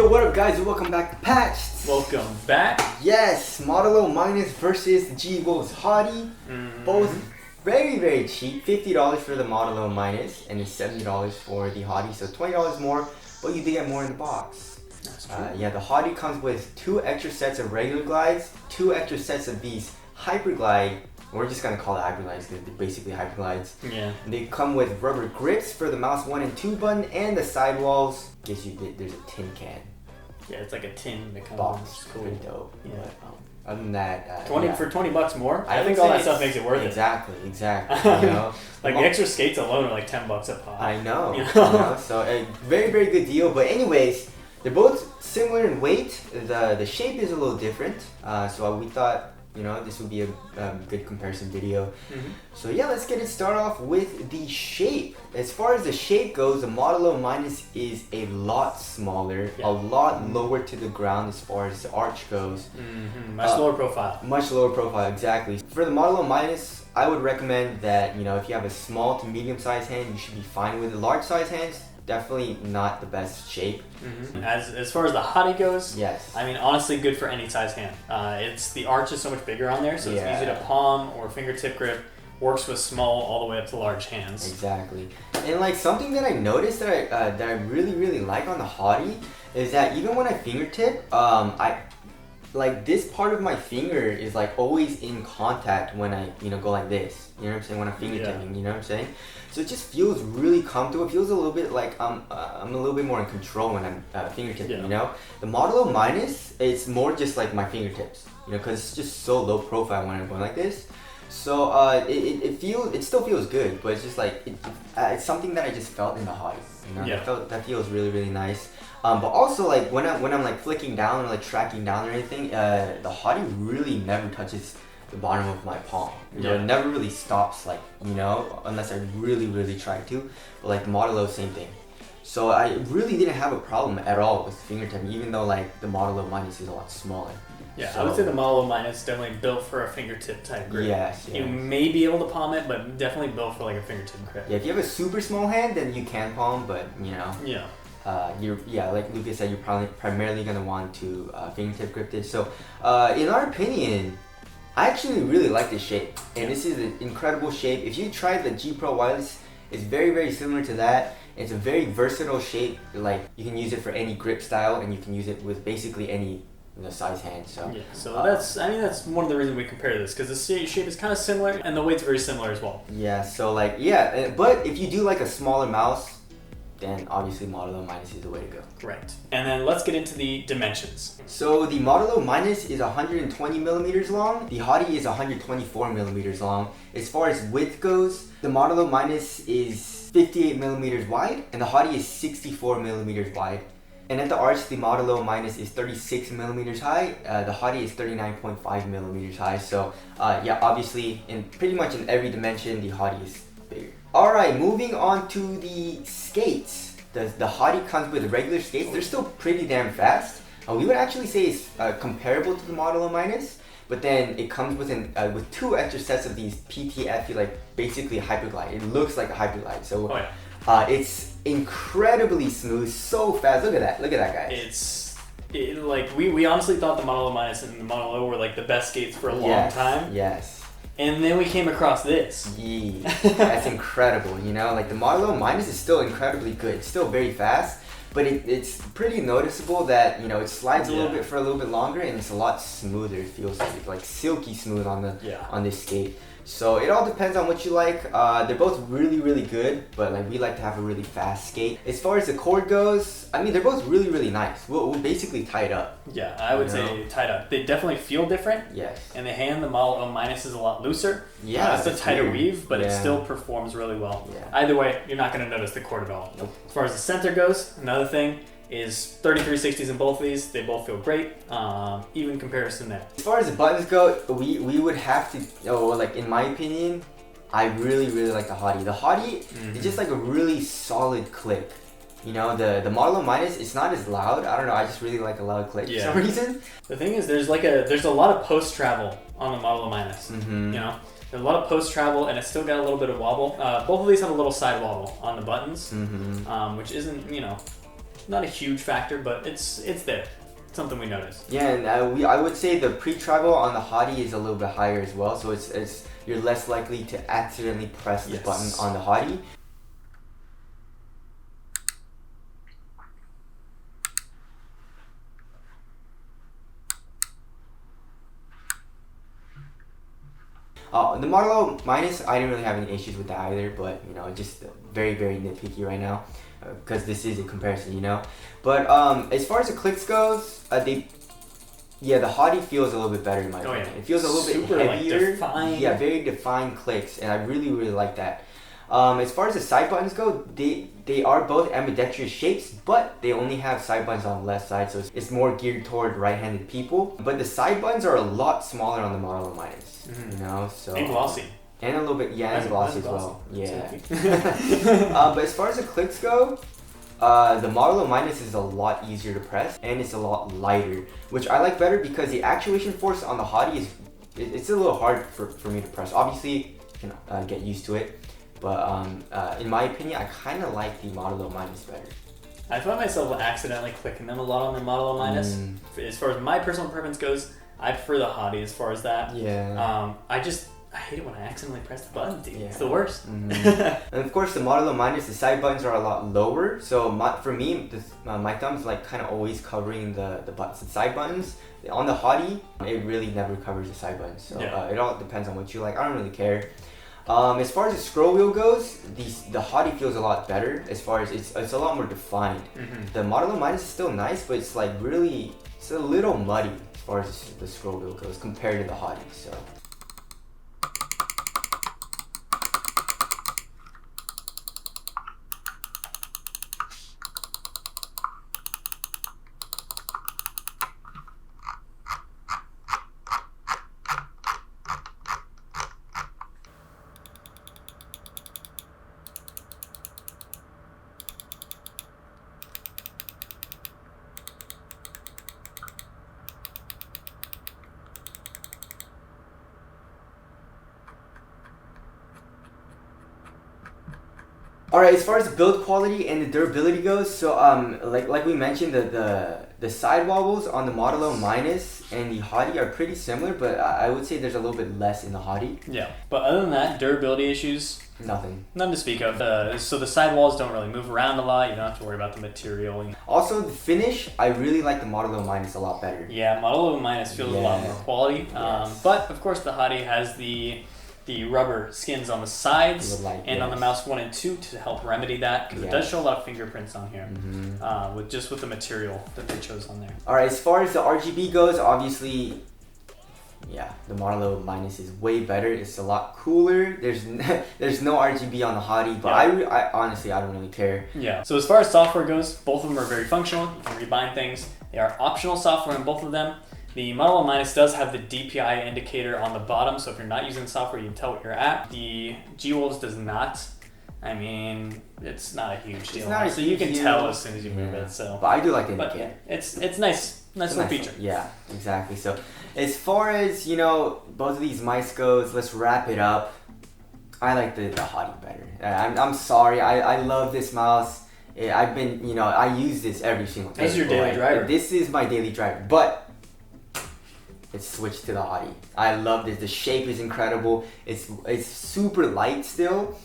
What up, guys, and welcome back to Patched. Welcome back. Yes, Modelo Minus versus the G Eagles Hati. Both very cheap. $50 for the Modelo Minus and it's $70 for the Hati, so $20 more, but you do get more in the box. That's true. Yeah, the Hati comes with 2 extra sets of regular glides, 2 extra sets of these Hyperglide. We're just gonna call it Hyperglides because they're basically Hyperglides. Yeah. They come with rubber grips for the mouse 1 and 2 button, and the sidewalls gives you there's a tin can. Yeah, it's like a tin that comes Box. cool. Pretty dope. Yeah. But, other than that, for $20 more. I would think all say that stuff makes it worth Exactly. it. You know, Like the extra skates alone are like $10 a pop. I know. You You know? know? So a very good deal. But anyways, they're both similar in weight. The shape is a little different. So we thought, you know, this would be a good comparison video. So yeah, let's get it started off with the shape. As far as the shape goes, the Modelo Minus is a lot smaller, a lot lower to the ground as far as the arch goes. Much lower profile. Much lower profile, exactly. For the Modelo Minus, I would recommend that, you know, if you have a small to medium sized hand, you should be fine with it. Large sized hands, definitely not the best shape. As far as the Hati goes, Yes. I mean, honestly, good for any size hand. It's the arch is so much bigger on there, so it's easy to palm or fingertip grip. Works with small all the way up to large hands. Exactly. And like something that I noticed that I really like on the Hati is that even when I fingertip, I like this part of my finger is like always in contact when I go like this. You know what I'm saying? When I'm fingertipping, you know what I'm saying? So it just feels really comfortable. It feels a little bit like I'm a little bit more in control when I'm fingertipping. You know, the Modelo Minus, it's more just like my fingertips. You know, because it's just so low profile when I'm going like this. So it still feels good, but it's just like it's something that I just felt in the Hati. You know, that feels really nice. But also like when I'm like flicking down or like tracking down or anything, the Hati really never touches the bottom of my palm. You know, it never really stops, like, you know, unless I really try to. But like the Modelo, same thing. So I really didn't have a problem at all with fingertipping, even though like the Modelo Minus is a lot smaller. Yeah, so, I would say the Modelo Minus is definitely built for a fingertip type grip. Yes. You may be able to palm it, but definitely built for like a fingertip grip. Yeah, if you have a super small hand, then you can palm, but you know. Yeah. Like Lucas said, you're primarily gonna want to fingertip grip this. So, in our opinion, I actually really like this shape, and this is an incredible shape. If you try the G Pro Wireless, it's very similar to that. It's a very versatile shape. Like you can use it for any grip style, and you can use it with basically any size hand. So that's one of the reasons we compare this, because the shape is kind of similar and the weight's very similar as well. Yeah. So but if you do like a smaller mouse, then obviously Modelo Minus is the way to go. Right. And then let's get into the dimensions. So the Modelo Minus is 120 millimeters long. The Hati is 124 millimeters long. As far as width goes, the Modelo Minus is 58 millimeters wide, and the Hati is 64 millimeters wide. And at the arch, the Modelo Minus is 36 millimeters high. The Hati is 39.5 millimeters high. So obviously, pretty much in every dimension, the Hati is bigger. Alright, moving on to the skates. The Hati comes with regular skates. They're still pretty damn fast. We would actually say it's comparable to the Modelo Minus, but then it comes with 2 extra sets of these PTFE, like basically Hyperglide. It looks like a Hyperglide. So it's incredibly smooth, so fast. Look at that guy. Like we honestly thought the Modelo Minus and the Modelo were like the best skates for a long time. Yes. And then we came across this. Yeah, that's incredible. You know, like the Modelo Minus is still incredibly good. It's still very fast, but it's pretty noticeable that, you know, it slides a little bit for a little bit longer, and it's a lot smoother. It feels like silky smooth on this skate. So it all depends on what you like. They're both really good, but like we like to have a really fast skate. As far as the cord goes, I mean, they're both really nice. We'll basically tie it up. Yeah, I would say tied up. They definitely feel different. Yes. And the hand, the Modelo Minus is a lot looser. Yeah, it's a tighter weird. weave, but it still performs really well. Yeah. Either way, you're not going to notice the cord at all. Nope. As far as the center goes, another thing, is 3360s in both of these. They both feel great. Even comparison there. As far as the buttons go, we would have to, like in my opinion, I really like the Hati. The Hati is just like a really solid click. You know, the Model Minus, it's not as loud. I don't know, I just really like a loud click for some reason. The thing is, there's a lot of post travel on the Model Minus. You know, there's a lot of post travel, and it's still got a little bit of wobble. Both of these have a little side wobble on the buttons, which isn't, you know, not a huge factor, but it's there. It's something we notice. Yeah, and I would say the pre-travel on the Hati is a little bit higher as well, so it's you're less likely to accidentally press the button on the Hati. The Model Minus, I didn't really have any issues with that either, but you know, just very nitpicky right now, because this is a comparison, you know. But as far as the clicks goes, the Hati feels a little bit better in my opinion. It feels a little bit heavier, like very defined clicks, and I really like that. As far as the side buttons go, they are both ambidextrous shapes, but they only have side buttons on the left side, so it's more geared toward right-handed people. But the side buttons are a lot smaller on the Model Minus, you know, so and glossy. And a little bit, and glossy as well. Yeah. But as far as the clicks go, the Model Minus is a lot easier to press, and it's a lot lighter, which I like better because the actuation force on the Hati it's a little hard for me to press. Obviously, you know, get used to it. But in my opinion, I kind of like the Model Minus better. I find myself accidentally clicking them a lot on the Model Minus. As far as my personal preference goes, I prefer the Hati as far as that. Yeah. I hate it when I accidentally press the button, dude. It's the worst. And of course, the Model Minus, the side buttons are a lot lower. So for me, my thumb's like kind of always covering the buttons, the side buttons. On the Hati, it really never covers the side buttons. So it all depends on what you like. I don't really care. As far as the scroll wheel goes, the Hati feels a lot better. As far as it's a lot more defined. The Model Minus is still nice, but it's like really, it's a little muddy as far as the scroll wheel goes compared to the Hati. So. Alright, as far as the build quality and the durability goes, so like we mentioned, the side wobbles on the Model Minus and the Hati are pretty similar, but I would say there's a little bit less in the Hati. Yeah, but other than that, durability issues, none to speak of. So the side walls don't really move around a lot. You don't have to worry about the material. Also, the finish, I really like the Model Minus a lot better. Yeah, Model Minus feels a lot more quality. But of course, the Hati has the rubber skins on the sides and on the mouse 1 and 2 to help remedy that, because it does show a lot of fingerprints on here with the material that they chose on there. Alright, as far as the RGB goes, obviously, the Model Minus is way better. It's a lot cooler. There's no RGB on the Hati, but I honestly, I don't really care. Yeah. So as far as software goes, both of them are very functional. You can rebind things. They are optional software in both of them. The Model Minus does have the DPI indicator on the bottom, so if you're not using software, you can tell what you're at. The G-Wolves does not. I mean, it's not a huge deal. So you can tell as soon as you move it. So, but I do like the indicator. It's nice little feature. Yeah, exactly. So as far as, you know, both of these mice goes, let's wrap it up. I like the Hati better. I'm sorry. I love this mouse. I've been, you know, I use this every single day. This is your daily driver. This is my daily driver, but it's switched to the Hati. I love this. The shape is incredible. It's super light still,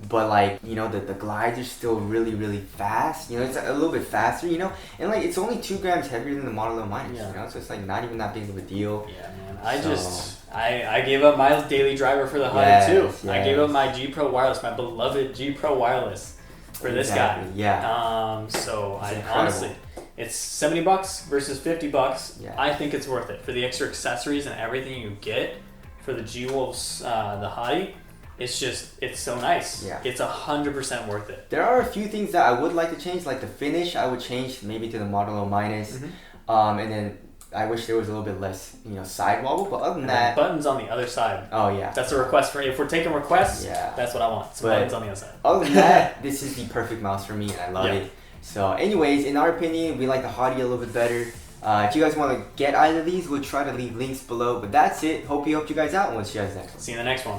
but like, you know, the glides are still really fast. You know, it's a little bit faster, you know, and like it's only 2 grams heavier than the Model Minus, you know, so it's like not even that big of a deal. Yeah, man. I gave up my daily driver for the Hati too. Yes. I gave up my G Pro wireless, my beloved G Pro wireless, for this guy. Yeah. So I honestly, it's $70 versus $50. Yeah. I think it's worth it for the extra accessories and everything you get for the G-Wolves, the Hati. it's so nice. Yeah. It's 100% worth it. There are a few things that I would like to change, like the finish. I would change maybe to the Model minus, and then I wish there was a little bit less, side wobble. But other than that, buttons on the other side. Oh yeah, that's a request for. If we're taking requests, yeah, that's what I want. Some buttons on the other side. Other than that, this is the perfect mouse for me, and I love it. So, anyways, in our opinion, we like the Hati a little bit better. If you guys want to get either of these, we'll try to leave links below. But that's it. Hope we helped you guys out, and we'll see you guys next one. See you in the next one.